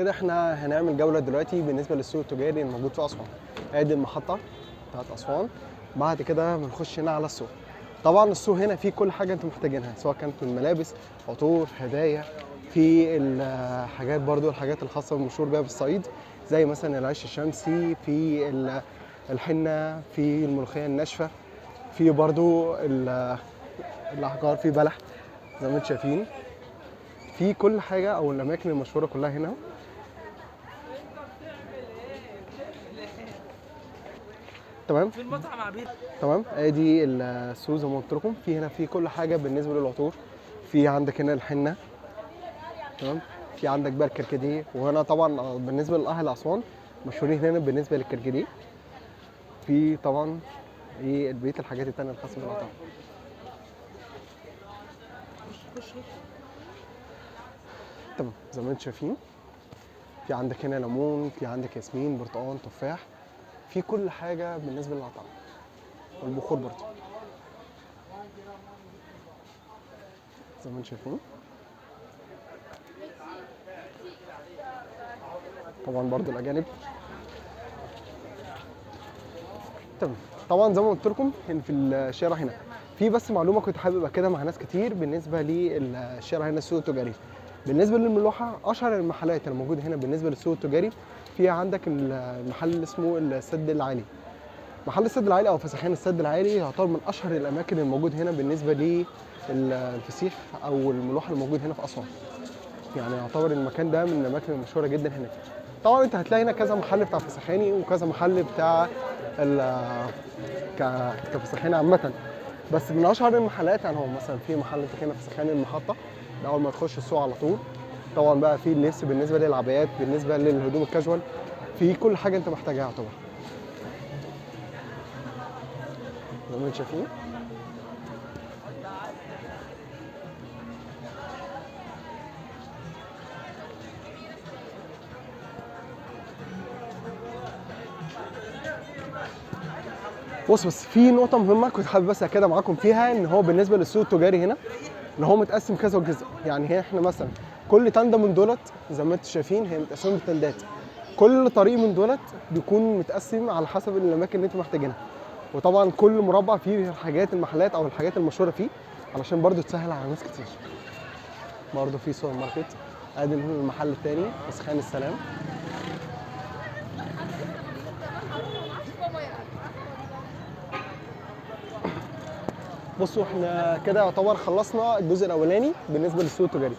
كده احنا هنعمل جوله دلوقتي بالنسبه للسوق التجاري الموجود في اسوان. ادي المحطه بتاعت اسوان. بعد كده بنخش هنا على السوق. طبعا السوق هنا فيه كل حاجه انتم محتاجينها، سواء كانت من ملابس، عطور، هدايا، في الحاجات برضو الحاجات الخاصه بالمشهور بيها بالصعيد، زي مثلا العيش الشمسي، في الحنه، في الملوخيه الناشفه، في برضو الاحجار، في بلح زي ما انتم شايفين. في كل حاجه او الاماكن المشهوره كلها هنا. تمام في المطعم عبيد. تمام. ادي السوق زي ما قلت لكم، في هنا في كل حاجه بالنسبه للعطور. في عندك هنا الحنه، تمام. في عندك بقى الكركديه، وهنا طبعا بالنسبه لاهل اسوان مشهورين هنا بالنسبه للكركديه. في طبعا ايه البيت الحاجات التانيه الخاصه بالعطور. تمام زي ما انتم شايفين، في عندك هنا ليمون، في عندك ياسمين، برتقال، تفاح، في كل حاجه بالنسبه للعطر والبخور برضه زي ما انتم شايفين. طبعا برضو الاجانب. تمام. طبعا زي ما قلت لكم ان في الشارع هنا في بس معلومه كنت حابب اكدها مع ناس كتير بالنسبه للشارع هنا السوق التجاري. بالنسبه للملوحه، اشهر المحلات اللي موجوده هنا بالنسبه للسوق التجاري، في عندك المحل اللي اسمه السد العالي. محل السد العالي او فسخان السد العالي يعتبر من اشهر الاماكن الموجود هنا بالنسبه للفسيخ او الملوحه الموجود هنا في اسوان. يعني يعتبر المكان ده من الاماكن المشهوره جدا هناك. طبعا انت هتلاقي هنا كذا محل بتاع فسخاني وكذا محل بتاع كفسخاني عامه، بس من اشهر المحلات يعني هو مثلا في محل انت هنا فسخاني المحطه، ده اول ما تخش السوق على طول. طبعا بقى في اللبس بالنسبه للعبايات، بالنسبه للهدوم الكاجوال، في كل حاجه انت محتاجها طبعا زي ما انتم شايفين. بس في نقطة مهمة كنت حابب بس أكد معاكم فيها، إن هو بالنسبة للسوق التجاري هنا إن هو متقسم كذا جزء. يعني إحنا مثلا كل تندة من دولت زي ما أنتم شايفين هي متقسمة بالتندات. كل طريق من دولت بيكون متقسم على حسب الأماكن اللي أنتم محتاجينها. وطبعا كل مربع فيه الحاجات المحلات أو الحاجات المشهورة فيه، علشان برضو تسهل على ناس كتير. برضو في سوبر ماركت، أدي المحل التاني فسخان السلام. بصوا احنا كده يعتبر خلصنا الجزء الاولاني بالنسبه للسوق التجاري.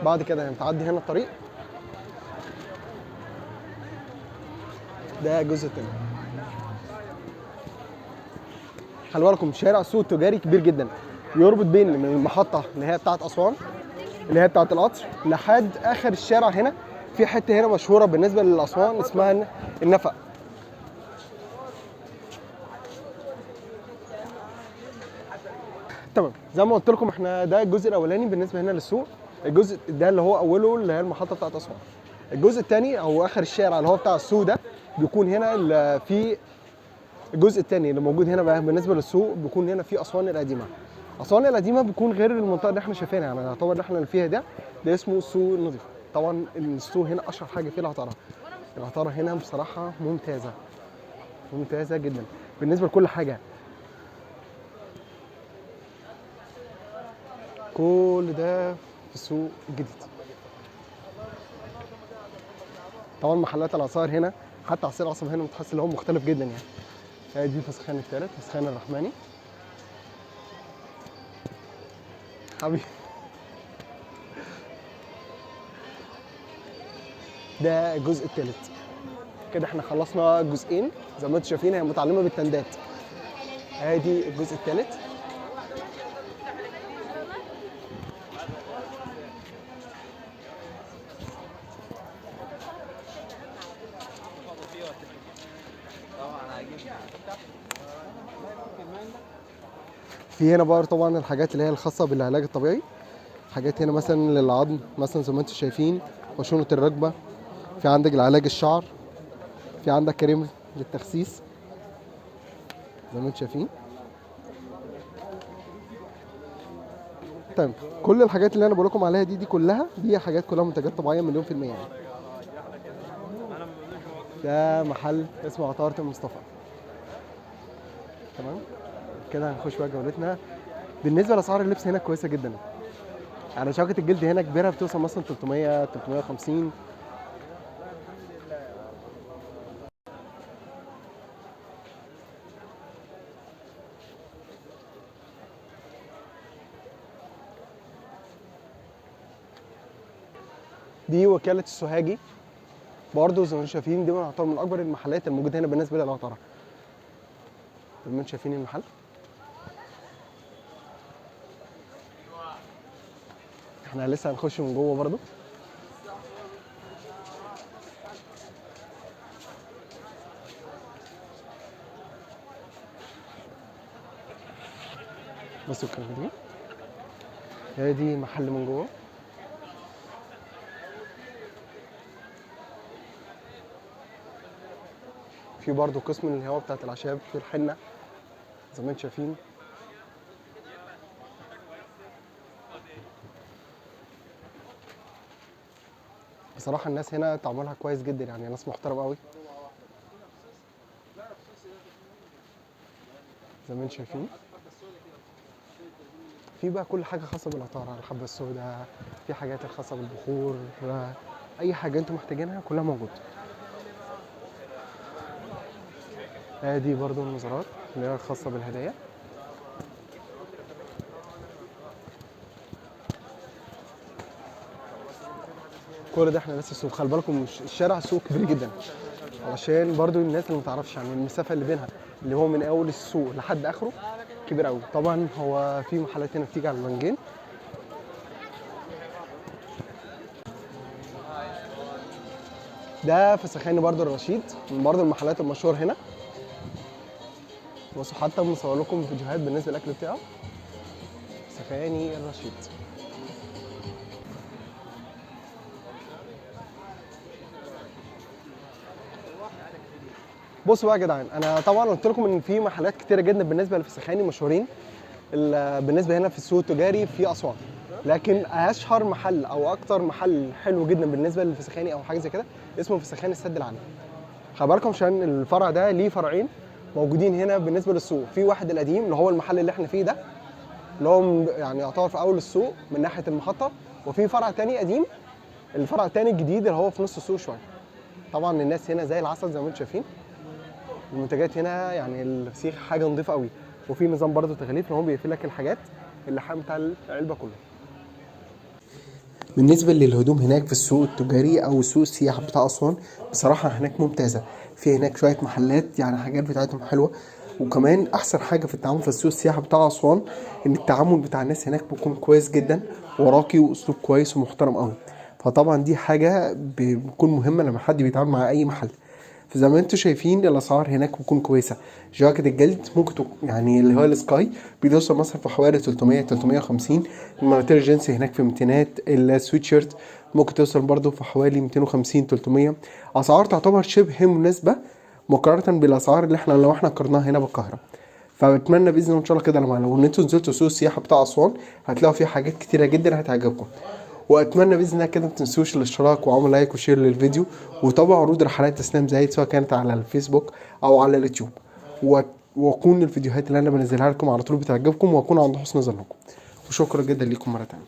بعد كده هنتعدي هنا الطريق، ده الجزء الثاني. خلي بالكم شارع السوق التجاري كبير جدا، يربط بين من المحطه اللي هي بتاعه اسوان اللي هي بتاعه القطر لحد اخر الشارع. هنا في حته هنا مشهوره بالنسبه للاسوان اسمها النفق. تمام زي ما قلت لكم احنا ده الجزء الاولاني بالنسبه هنا للسوق. الجزء ده اللي هو اوله اللي هي المحطه بتاعت اسوان. الجزء الثاني او اخر الشارع اللي هو بتاع السوق ده بيكون هنا في الجزء الثاني اللي موجود هنا بقى بالنسبه للسوق، بيكون هنا في اسوان القديمه. اسوان القديمه بيكون غير المنطقه اللي احنا شايفينها، يعني يعتبر اللي احنا فيها ده اسمه السوق النظيف. طبعا السوق هنا اشهر حاجه فيه العطاره. العطاره هنا بصراحه ممتازه ممتازه جدا بالنسبه لكل حاجه. كل ده في السوق الجديد. طبعا محلات العصائر هنا، حتى عصير القصب هنا متحس ان هو مختلف جدا يعني. دي فسخان الثالث، فسخان الرحماني حبيبي. ده الجزء الثالث. كده احنا خلصنا جزئين زي ما انتم شايفين، هي متعلمه بالتندات. ادي الجزء الثالث. في هنا بقى طبعا الحاجات اللي هي الخاصه بالعلاج الطبيعي. حاجات هنا مثلا للعظم، مثلا زي ما انتم شايفين خشونه الركبه. في عندك العلاج الشعر، في عندك كريم للتخسيس زي ما انتم شايفين. طيب كل الحاجات اللي انا بقول لكم عليها دي كلها دي حاجات كلها منتجات طبيعيه مليون في المية يعني. ده محل اسمه عطارة المصطفى. تمام كده هنخش بقى جولتنا. بالنسبه لاسعار اللبس هنا كويسه جدا، يعني شبكه الجلد هنا كبيره بتوصل مثلا 300 350. دي وكاله السوهاجي برضه زي ما انتم شايفين، دي تعتبر من اكبر المحلات الموجوده هنا بالنسبه للعطاره. زي ما انتم شايفين المحل. احنا لسه هنخش من جوه برضه. بصوا الكلام دي، هي دي محل من جوه. في برضه قسم اللي هو بتاعت الاعشاب في الحنه زي ما انتم شايفين. بصراحه الناس هنا تعاملها كويس جدا، يعني ناس محترمه قوي زي ما انتم شايفين. في بقى كل حاجه خاصه بالعطاره، الحبه السوداء، في حاجات الخاصه بالبخور، اي حاجه انتم محتاجينها كلها موجوده. دي برضو النظارات اللي هي الخاصه بالهدايا. كل ده احنا لسه السوق، خلي بالكم الشارع سوق كبير جدا، علشان برضو الناس اللي متعرفش يعني المسافه اللي بينها اللي هو من اول السوق لحد اخره كبير قوي. طبعا هو في محلات هنا بتيجي على المنجين. ده في سخاني برضو الرشيد، من برضو المحلات المشهور هنا. بصوا حتى مصور لكم فيديوهات بالنسبه للاكل بتاعه. سخاني الرشيد. بصوا بقى يا جدعان، انا طبعا قلت لكم ان في محلات كتيره جدا بالنسبه للفسخاني مشهورين بالنسبه هنا في السوق التجاري في اسوان، لكن اشهر محل او اكتر محل حلو جدا بالنسبه للفسخاني او حاجه زي كده اسمه فسخاني السد العالي. خلي بالكم عشان الفرع ده ليه فرعين موجودين هنا بالنسبه للسوق. في واحد القديم اللي هو المحل اللي احنا فيه ده، اللي هو يعني يعتبر في اول السوق من ناحيه المحطه، وفي فرع تاني قديم، الفرع التاني الجديد اللي هو في نص السوق شويه. طبعا الناس هنا زي العسل زي ما انتم شايفين. المنتجات هنا يعني الفسيخ حاجه نظيفه قوي، وفي نظام برضو تغليف ان هو بيقفل لك الحاجات اللحام بتاع العلبه كلها. بالنسبه للهدوم هناك في السوق التجاري او سوق السياحه بتاع اسوان، بصراحه هناك ممتازه. في هناك شويه محلات يعني حاجات بتاعتهم حلوه، وكمان احسن حاجه في التعامل في السوق السياحه بتاع اسوان ان التعامل بتاع الناس هناك بيكون كويس جدا وراقي واسلوب كويس ومحترم قوي. فطبعا دي حاجه بتكون مهمه لما حد بيتعامل مع اي محل. فزي ما انتم شايفين الاسعار هناك بتكون كويسه. جاكيت الجلد ممكن يعني اللي هو السكاي بيوصل مثلا في حوالي 300 350. المناطيل الجنسي هناك في 200. السويتشيرت ممكن توصل برضو في حوالي 250 300. اسعار تعتبر شبه مناسبه مقارنه بالاسعار اللي لو احنا قارناها هنا بالقاهره. فبتمنى باذن الله ان شاء الله كده لو انتوا نزلتوا سوق السياحه بتاع اسوان هتلاقوا فيه حاجات كتيره جدا هتعجبكم. واتمنى باذن الله كده ما تنسوش الاشتراك وعمل لايك وشير للفيديو، وطبعا عروض رحلات تسليم زايد سواء كانت على الفيسبوك او على اليوتيوب، واكون الفيديوهات اللي انا بنزلها لكم على طول بتعجبكم واكون عند حسن ظنكم. وشكرا جدا ليكم مره تانيه.